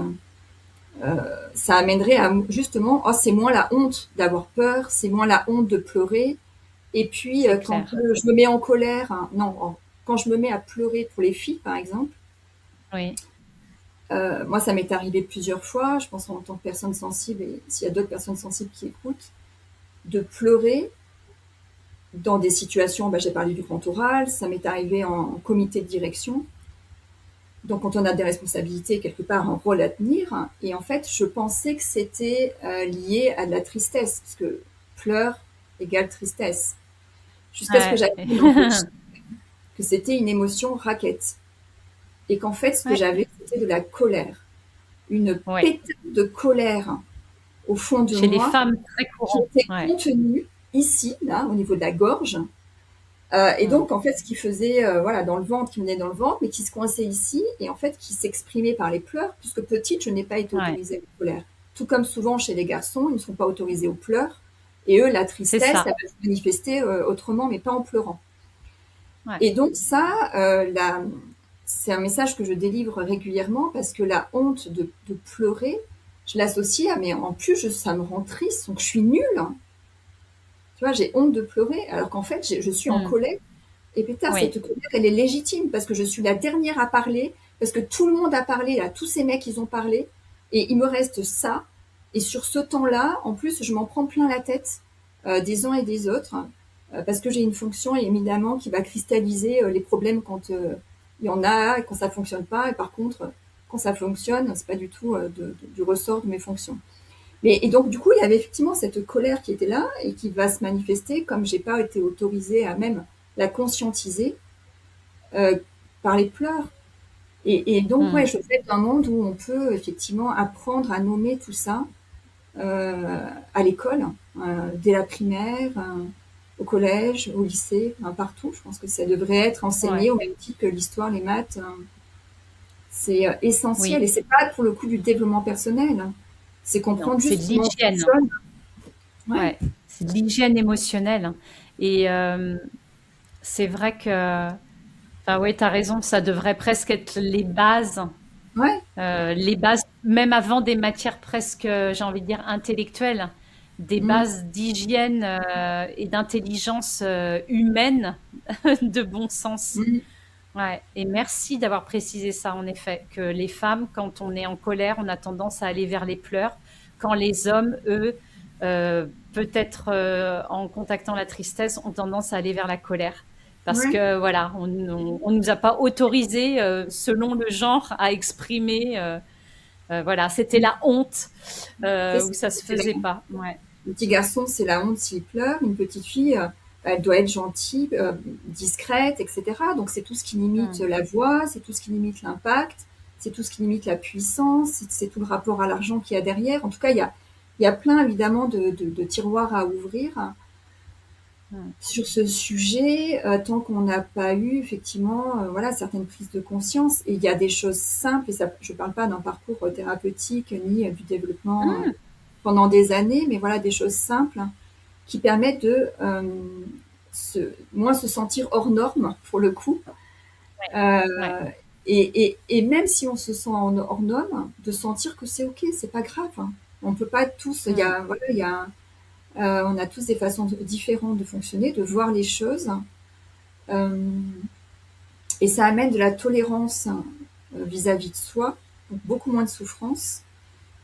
ça amènerait à justement, oh, c'est moins la honte d'avoir peur, c'est moins la honte de pleurer. Et puis c'est quand clair. je me mets en colère, hein, non, quand je me mets à pleurer pour les filles, par exemple, Oui, moi, ça m'est arrivé plusieurs fois, je pense en tant que personne sensible, et s'il y a d'autres personnes sensibles qui écoutent, de pleurer dans des situations, j'ai parlé du grand oral, ça m'est arrivé en comité de direction. Donc, quand on a des responsabilités, quelque part, un rôle à tenir. Et en fait, je pensais que c'était lié à de la tristesse, parce que pleurs égale tristesse. Jusqu'à ce que ouais, j'apprenne en coaching que c'était une émotion raquette. Et qu'en fait, ce que ouais, j'avais, c'était de la colère. Une ouais. pétale de colère au fond de Chez les moi femmes, très qui courant. était Ouais. contenue ici, là, au niveau de la gorge. Et Mm. donc, en fait, ce qui faisait, voilà, dans le ventre, qui venait dans le ventre, mais qui se coinçait ici, et en fait, qui s'exprimait par les pleurs, puisque petite, je n'ai pas été Ouais, autorisée à la colère. Tout comme souvent chez les garçons, ils ne sont pas autorisés aux pleurs. Et eux, la c'est tristesse, ça. elle va se manifester autrement, mais pas en pleurant. Ouais, Et donc, ça, c'est un message que je délivre régulièrement, parce que la honte de pleurer, je l'associe à, mais en plus, ça me rend triste, donc je suis nulle, hein. Tu vois, j'ai honte de pleurer, alors qu'en fait, je suis en mm. colère. Et putain, Oui, cette colère, elle est légitime parce que je suis la dernière à parler, parce que tout le monde a parlé, là, tous ces mecs, ils ont parlé, et il me reste ça. Et sur ce temps-là, en plus, je m'en prends plein la tête des uns et des autres, parce que j'ai une fonction, évidemment, qui va cristalliser les problèmes quand il y en a, et quand ça fonctionne pas. Et par contre, quand ça fonctionne, c'est pas du tout du ressort de mes fonctions. Mais, et donc, du coup, il y avait effectivement cette colère qui était là et qui va se manifester comme j'ai pas été autorisée à même la conscientiser euh, par les pleurs. Et donc, ouais, mm. je rêve d'un monde où on peut effectivement apprendre à nommer tout ça à l'école, dès la primaire, au collège, au lycée, partout. Je pense que ça devrait être enseigné Ouais, au même titre que l'histoire, les maths. C'est essentiel. oui. Et c'est pas pour le coup du développement personnel, hein. C'est Non, comprendre c'est juste de comment on l'hygiène. fonctionne. Ouais. Ouais, c'est de l'hygiène émotionnelle, hein. Et c'est vrai que, enfin ouais, t'as raison, ça devrait presque être Ouais. les bases, même avant des matières presque, j'ai envie de dire intellectuelles, des Mm. bases d'hygiène et d'intelligence humaine, de bon sens. Mm. Ouais. Et merci d'avoir précisé ça, en effet, que les femmes, quand on est en colère, on a tendance à aller vers les pleurs, quand les hommes, eux, peut-être en contactant la tristesse, ont tendance à aller vers la colère. Parce Ouais. que voilà, on nous a pas autorisé, selon le genre, à exprimer. Voilà, c'était la honte C'est ça, où ça se c'est la faisait honte. pas. Ouais. Un petit garçon, c'est la honte s'il pleure. Une petite fille, elle doit être gentille, discrète, etc. Donc c'est tout ce qui limite Mm. la voix, c'est tout ce qui limite l'impact, c'est tout ce qui limite la puissance, c'est tout le rapport à l'argent qu'il y a derrière. En tout cas, il y a plein évidemment de tiroirs à ouvrir Mm. sur ce sujet, tant qu'on n'a pas eu effectivement voilà, certaines prises de conscience. Et il y a des choses simples, et ça, je ne parle pas d'un parcours thérapeutique ni du développement Mm. pendant des années, mais voilà des choses simples qui permettent de moins se sentir hors norme pour le coup. Euh, Ouais. et même si on se sent hors norme, de sentir que c'est ok, c'est pas grave, hein. On peut pas être tous. Il y Mm. a, voilà, il y a On a tous des façons différentes de fonctionner, de voir les choses. Euh, et ça amène de la tolérance vis-à-vis de soi, donc beaucoup moins de souffrance,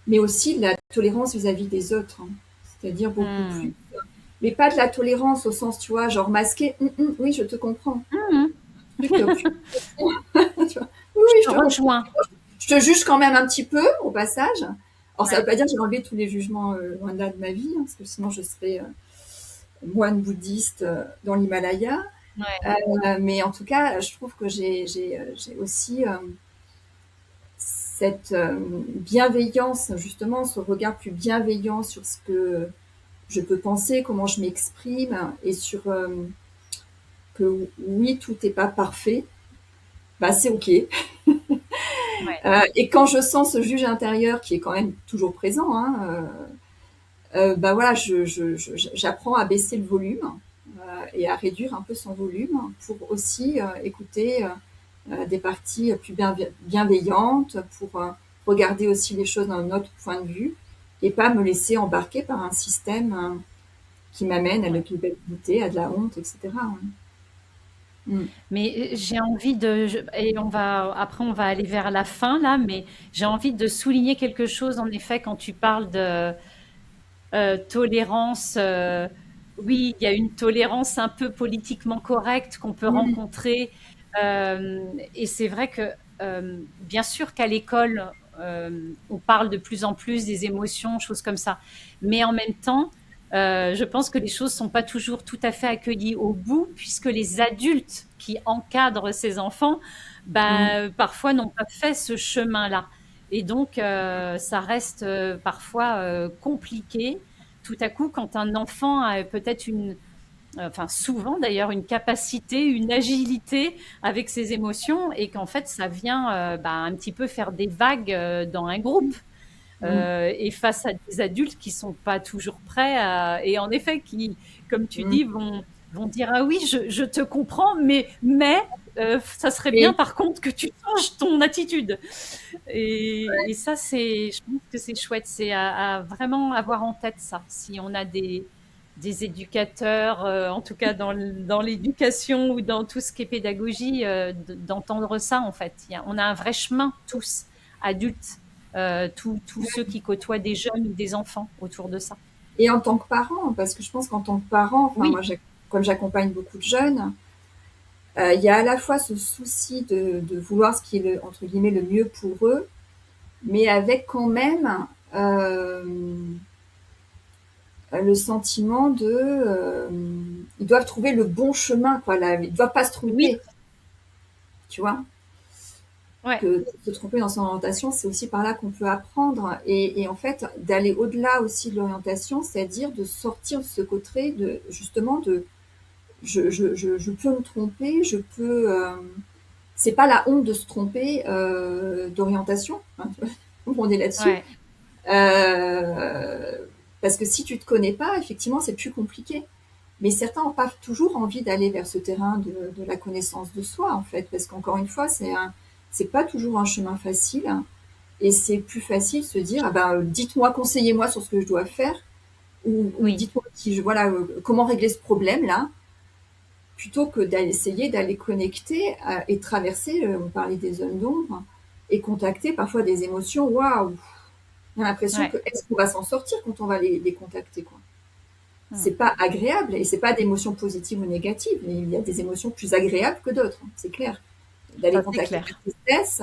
mais aussi de la tolérance vis-à-vis des autres, hein. C'est-à-dire beaucoup plus. Hmm. Mais pas de la tolérance au sens, tu vois, genre masqué, oui, je te comprends. Hmm. Truc plus profond, tu vois. Oui, Je oui, je te te comprends. rejoins. Je te juge quand même un petit peu au passage. Alors, ça ne Ouais, veut pas dire que j'ai enlevé tous les jugements loin de là de ma vie, hein, parce que sinon je serais moine bouddhiste dans l'Himalaya. ouais, Mais en tout cas, je trouve que j'ai aussi cette bienveillance, justement, ce regard plus bienveillant sur ce que je peux penser, comment je m'exprime, et sur que oui, tout n'est pas parfait, bah c'est ok. ouais. Et quand je sens ce juge intérieur qui est quand même toujours présent, hein, bah voilà, j'apprends à baisser le volume et à réduire un peu son volume pour aussi écouter des parties plus bienveillantes, pour regarder aussi les choses d'un autre point de vue et pas me laisser embarquer par un système qui m'amène à la Ouais. culpabilité, à de la honte, etc. Mm. Mais j'ai envie et après on va aller vers la fin là, mais j'ai envie de souligner quelque chose en effet quand tu parles de tolérance. Oui, il y a une tolérance un peu politiquement correcte qu'on peut Mm. rencontrer. Et c'est vrai que, bien sûr qu'à l'école, on parle de plus en plus des émotions, choses comme ça. Mais en même temps, je pense que les choses ne sont pas toujours tout à fait accueillies au bout, puisque les adultes qui encadrent ces enfants, Mm. bah, parfois n'ont pas fait ce chemin-là. Et donc, ça reste parfois compliqué. Tout à coup, quand un enfant a peut-être enfin souvent d'ailleurs, une capacité, une agilité avec ses émotions et qu'en fait, ça vient bah, un petit peu faire des vagues dans un groupe. Mm. Et face à des adultes qui sont pas toujours prêts et en effet qui, comme tu Mm. dis, vont dire ah oui, je te comprends, mais ça serait bien Et par contre que tu changes ton attitude. Et ça, je pense que c'est chouette, c'est à vraiment avoir en tête ça. Si on a des éducateurs, en tout cas dans l'éducation ou dans tout ce qui est pédagogie, d'entendre ça en fait. On a un vrai chemin tous, adultes, tous ceux qui côtoient des jeunes ou des enfants autour de ça. Et en tant que parent, parce que je pense qu'en tant que parent, enfin Oui, moi, comme j'accompagne beaucoup de jeunes, il y a à la fois ce souci de vouloir ce qui est entre guillemets le mieux pour eux, mais avec quand même le sentiment ils doivent trouver le bon chemin, quoi. Là, ils doivent pas se oui, tromper, tu vois. ouais, Que se tromper dans son orientation, c'est aussi par là qu'on peut apprendre. Et en fait, d'aller au-delà aussi de l'orientation, c'est-à-dire de sortir de ce côté de justement de je peux me tromper, je peux. C'est pas la honte de se tromper d'orientation. Hein, on est là-dessus. ouais, Euh, Parce que si tu te connais pas, effectivement, c'est plus compliqué. Mais certains n'ont pas toujours envie d'aller vers ce terrain de la connaissance de soi, en fait, parce qu'encore une fois, c'est pas toujours un chemin facile. Et c'est plus facile de se dire, ah ben, dites-moi, conseillez-moi sur ce que je dois faire, ou oui, dites-moi si voilà, comment régler ce problème-là, plutôt que d'essayer d'aller connecter et traverser, on parlait des zones d'ombre, et contacter parfois des émotions, waouh, on a l'impression ouais. que est-ce qu'on va s'en sortir quand on va les contacter, quoi. Hmm. C'est pas agréable et c'est pas d'émotions positives ou négatives, mais il y a des émotions plus agréables que d'autres, hein, c'est clair. D'aller Ça c'est contacter la clair. tristesse,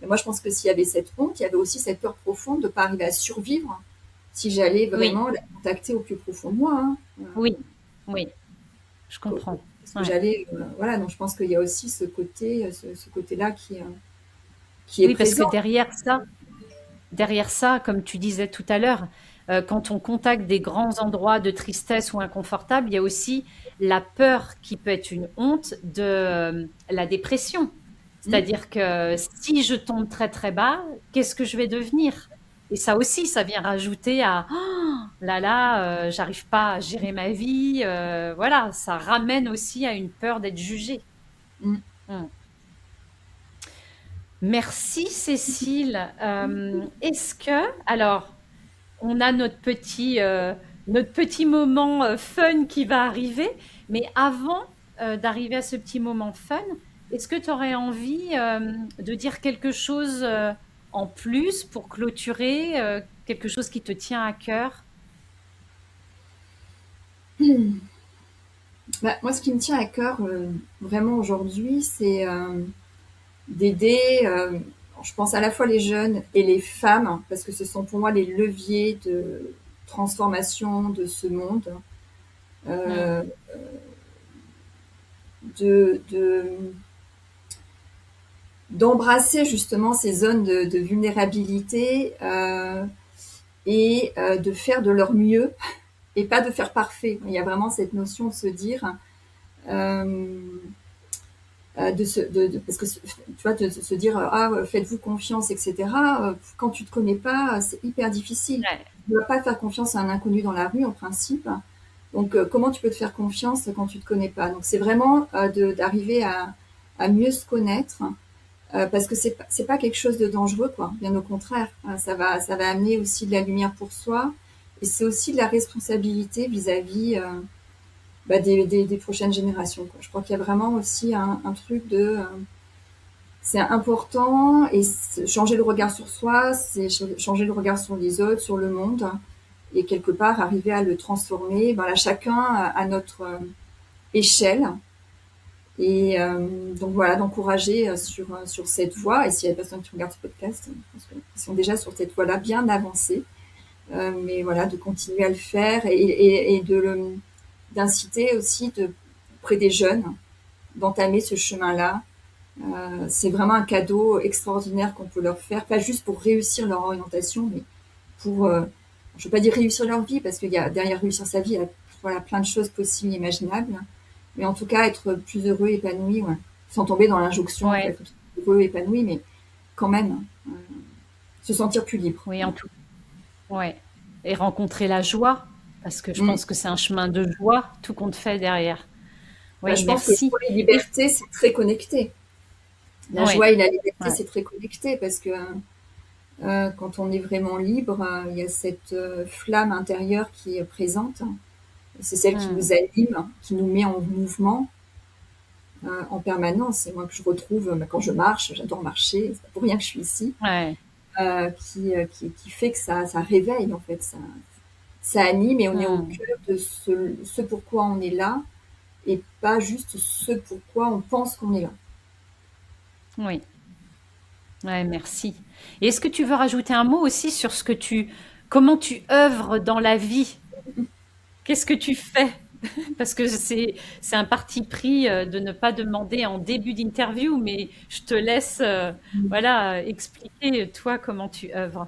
mais moi je pense que s'il y avait cette honte, il y avait aussi cette peur profonde de ne pas arriver à survivre si j'allais Oui, vraiment la contacter au plus profond de moi, hein. oui, oui, je comprends. Parce que Ouais. j'allais, voilà, donc je pense qu'il y a aussi ce côté, ce côté-là qui est Oui, parce que présent. derrière ça, comme tu disais tout à l'heure, quand on contacte des grands endroits de tristesse ou inconfortables, il y a aussi la peur qui peut être une honte de la dépression. Mm. C'est-à-dire que si je tombe très très bas, qu'est-ce que je vais devenir? Et ça aussi, ça vient rajouter à oh, là là, j'arrive pas à gérer ma vie. Voilà, ça ramène aussi à une peur d'être jugé. Mm. Mm. Merci Cécile. Est-ce que, alors, on a notre petit notre petit moment fun qui va arriver. Mais avant d'arriver à ce petit moment fun, est-ce que tu aurais envie de dire quelque chose en plus pour clôturer, quelque chose qui te tient à cœur? Bah, moi, ce qui me tient à cœur vraiment aujourd'hui, c'est d'aider, je pense à la fois les jeunes et les femmes, parce que ce sont pour moi les leviers de transformation de ce monde, Hmm. euh, de d'embrasser justement ces zones de vulnérabilité et de faire de leur mieux et pas de faire parfait. Il y a vraiment cette notion de se dire, euh, parce que tu vois, de se dire ah faites-vous confiance, etc. Quand tu te connais pas, c'est hyper difficile. Ouais. Tu ne dois pas faire confiance à un inconnu dans la rue en principe. Donc comment tu peux te faire confiance quand tu te connais pas? Donc c'est vraiment d'arriver à mieux se connaître. Parce que c'est pas quelque chose de dangereux, quoi. Bien au contraire, ça va amener aussi de la lumière pour soi, et c'est aussi de la responsabilité vis-à-vis bah, des prochaines générations, quoi. Je crois qu'il y a vraiment aussi un truc de c'est important, et changer le regard sur soi, c'est changer le regard sur les autres, sur le monde, et quelque part arriver à le transformer. Voilà, chacun à notre échelle. Et donc voilà, d'encourager sur cette voie. Et s'il y a des personnes qui regardent ce podcast, je pense qu'ils sont déjà sur cette voie-là bien avancés. Mais voilà, de continuer à le faire, et d'inciter aussi auprès des jeunes d'entamer ce chemin-là. C'est vraiment un cadeau extraordinaire qu'on peut leur faire, pas juste pour réussir leur orientation, mais pour, je ne veux pas dire réussir leur vie, parce qu'il y a derrière réussir sa vie, il y a voilà, plein de choses possibles, imaginables, mais en tout cas être plus heureux, épanoui, ouais. Sans tomber dans l'injonction, il faut Ouais, être heureux, épanoui, mais quand même, se sentir plus libre. oui, Ouais. en tout. Ouais. Et rencontrer la joie, parce que je Mm. pense que c'est un chemin de joie, tout compte fait derrière. Bah, Oui, je pense que merci. joie et Et liberté, c'est très connecté. La ouais, joie et la liberté, ouais. c'est très connecté, parce que quand on est vraiment libre, il y a cette flamme intérieure qui est présente. C'est celle qui Hmm. nous anime, qui nous met en mouvement en permanence. C'est moi que je retrouve bah, quand je marche, j'adore marcher, c'est pas pour rien que je suis ici, Ouais. qui fait que ça réveille en fait, ça anime, et on est au Hmm. cœur de ce pourquoi on est là, et pas juste ce pourquoi on pense qu'on est là. Oui. Ouais, merci. Et est-ce que tu veux rajouter un mot aussi sur comment tu œuvres dans la vie? Qu'est-ce que tu fais? Parce que c'est un parti pris de ne pas demander en début d'interview, mais je te laisse, voilà, expliquer toi comment tu œuvres.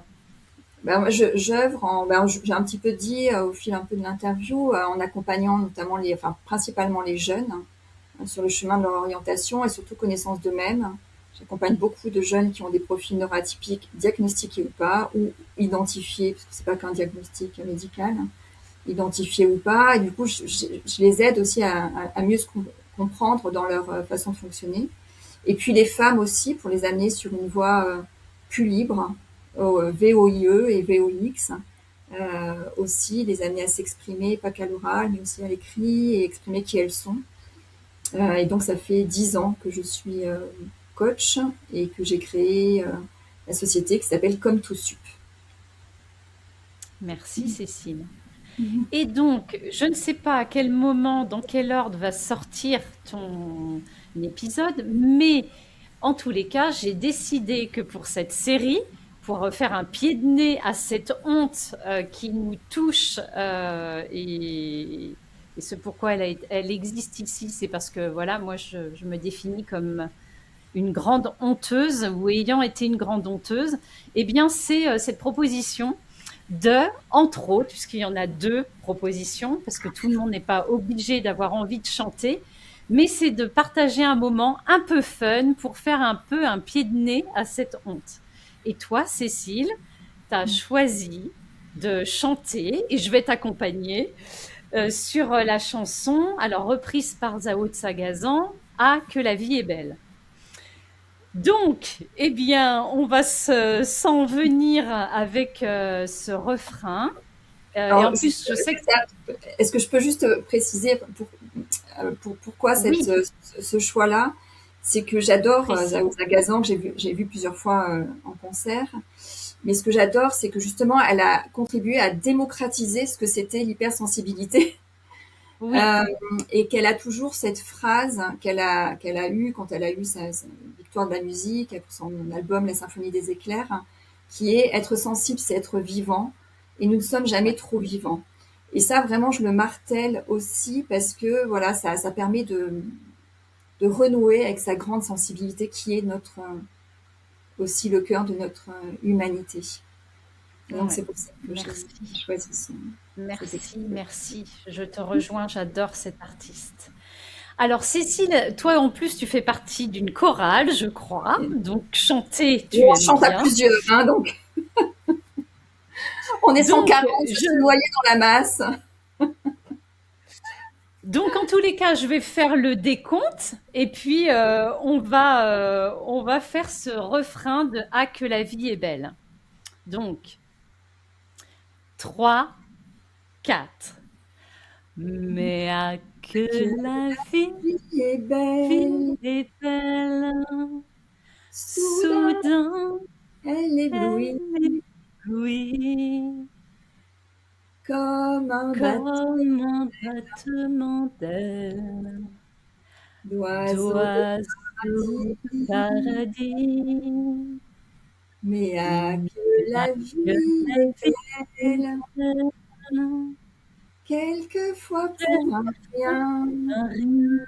Ben, moi, j'œuvre j'ai un petit peu dit au fil un peu de l'interview, en accompagnant notamment enfin principalement les jeunes, sur le chemin de leur orientation et surtout connaissance d'eux-mêmes. J'accompagne beaucoup de jeunes qui ont des profils neuroatypiques, diagnostiqués ou pas, ou identifiés, parce que c'est pas qu'un diagnostic médical, identifiés ou pas. Et du coup, je les aide aussi à mieux se comprendre dans leur façon de fonctionner. Et puis les femmes aussi, pour les amener sur une voie plus libre, au VOIE et VOIX, aussi les amener à s'exprimer, pas qu'à l'oral, mais aussi à l'écrit, et exprimer qui elles sont. Et donc ça fait 10 ans que je suis coach, et que j'ai créé la société qui s'appelle Comme Tout Sup. Merci Cécile. Et donc, je ne sais pas à quel moment, dans quel ordre va sortir ton épisode, mais en tous les cas, j'ai décidé que pour cette série, pour faire un pied de nez à cette honte qui nous touche et ce pourquoi elle existe ici, c'est parce que voilà, moi je me définis comme une grande honteuse ou ayant été une grande honteuse, eh bien c'est cette proposition de, entre autres, puisqu'il y en a deux propositions, parce que tout le monde n'est pas obligé d'avoir envie de chanter, mais c'est de partager un moment un peu fun pour faire un peu un pied de nez à cette honte. Et toi, Cécile, tu as choisi de chanter, et je vais t'accompagner, sur la chanson, alors reprise par Zao de Sagazan, Ah, que la vie est belle. Donc, eh bien, on va s'en venir avec ce refrain. Et Alors, en plus, je sais que est-ce que je peux juste préciser pourquoi oui, ce choix-là? C'est que j'adore précise. Zaouza Gazan, que j'ai vu plusieurs fois en concert. Mais ce que j'adore, c'est que justement, elle a contribué à démocratiser ce que c'était l'hypersensibilité. Oui, Euh, et qu'elle a toujours cette phrase qu'elle a eue quand elle a eu sa victoire de la musique pour son album La Symphonie des éclairs, qui est être sensible, c'est être vivant, et nous ne sommes jamais ouais, trop vivants. Et ça, vraiment, je le martèle aussi parce que voilà, ça permet de renouer avec sa grande sensibilité qui est notre aussi le cœur de notre humanité. Et donc ouais. c'est pour ça que j'ai Merci, choisi cet merci, extrait. merci. Je te rejoins, j'adore cet artiste. Alors, Cécile, toi en plus, tu fais partie d'une chorale, je crois. Donc, chanter, Et tu on aimes chante à bien. plusieurs, hein, donc on est Donc, 140 à se noyer dans la masse. donc, en tous les cas, je vais faire le décompte et puis on va faire ce refrain de Ah, que la vie est belle. Donc, 3, 4. Mais ah, que Que la la vie est vie belle, est belle, soudain soudain, elle éblouit elle éblouit, comme un bateau comme un battement d'ailes d'oiseau de d'oiseau paradis. de paradis. Mais ah, Mais que ah, la que vie la est vie est belle, belle, quelquefois pour un rien, un rien,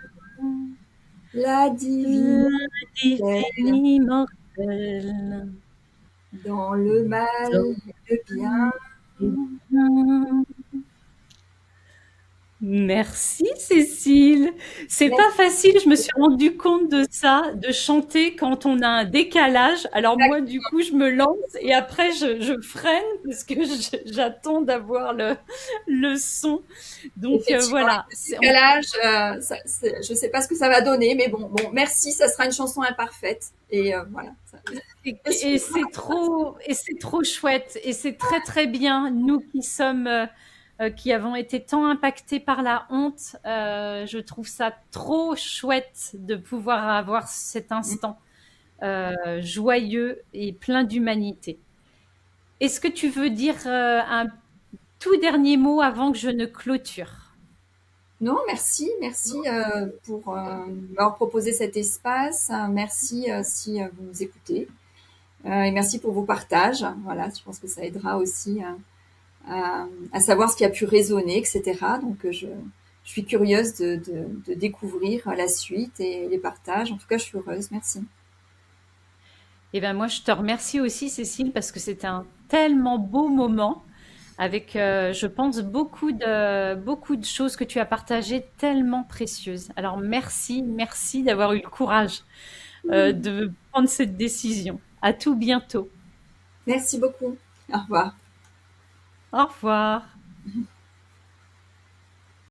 la divine la divine immortelle, immortelle. dans le mal, le bien. Merci Cécile. C'est pas Merci. facile, je me suis rendu compte de ça, de chanter quand on a un décalage. Alors moi, du coup, je me lance et après, je freine parce que j'attends d'avoir le son. Donc Effectivement, avec voilà, le décalage, je ne sais pas ce que ça va donner, mais bon, merci, ça sera une chanson imparfaite. Et voilà. et c'est trop chouette et c'est très très bien. Nous qui sommes qui avons été tant impactés par la honte, je trouve ça trop chouette de pouvoir avoir cet instant joyeux et plein d'humanité. Est-ce que tu veux dire un tout dernier mot avant que je ne clôture? Non, merci pour m'avoir proposé cet espace. Merci si vous nous écoutez. Et merci pour vos partages. Voilà, je pense que ça aidera aussi à savoir ce qui a pu résonner, etc. Donc, je suis curieuse de découvrir la suite et les partages. En tout cas, je suis heureuse. Merci. Eh ben moi, je te remercie aussi, Cécile, parce que c'était un tellement beau moment avec, je pense, beaucoup de choses que tu as partagées tellement précieuses. Alors merci, merci d'avoir eu le courage de prendre cette décision. À tout bientôt. Merci beaucoup. Au revoir. Au revoir.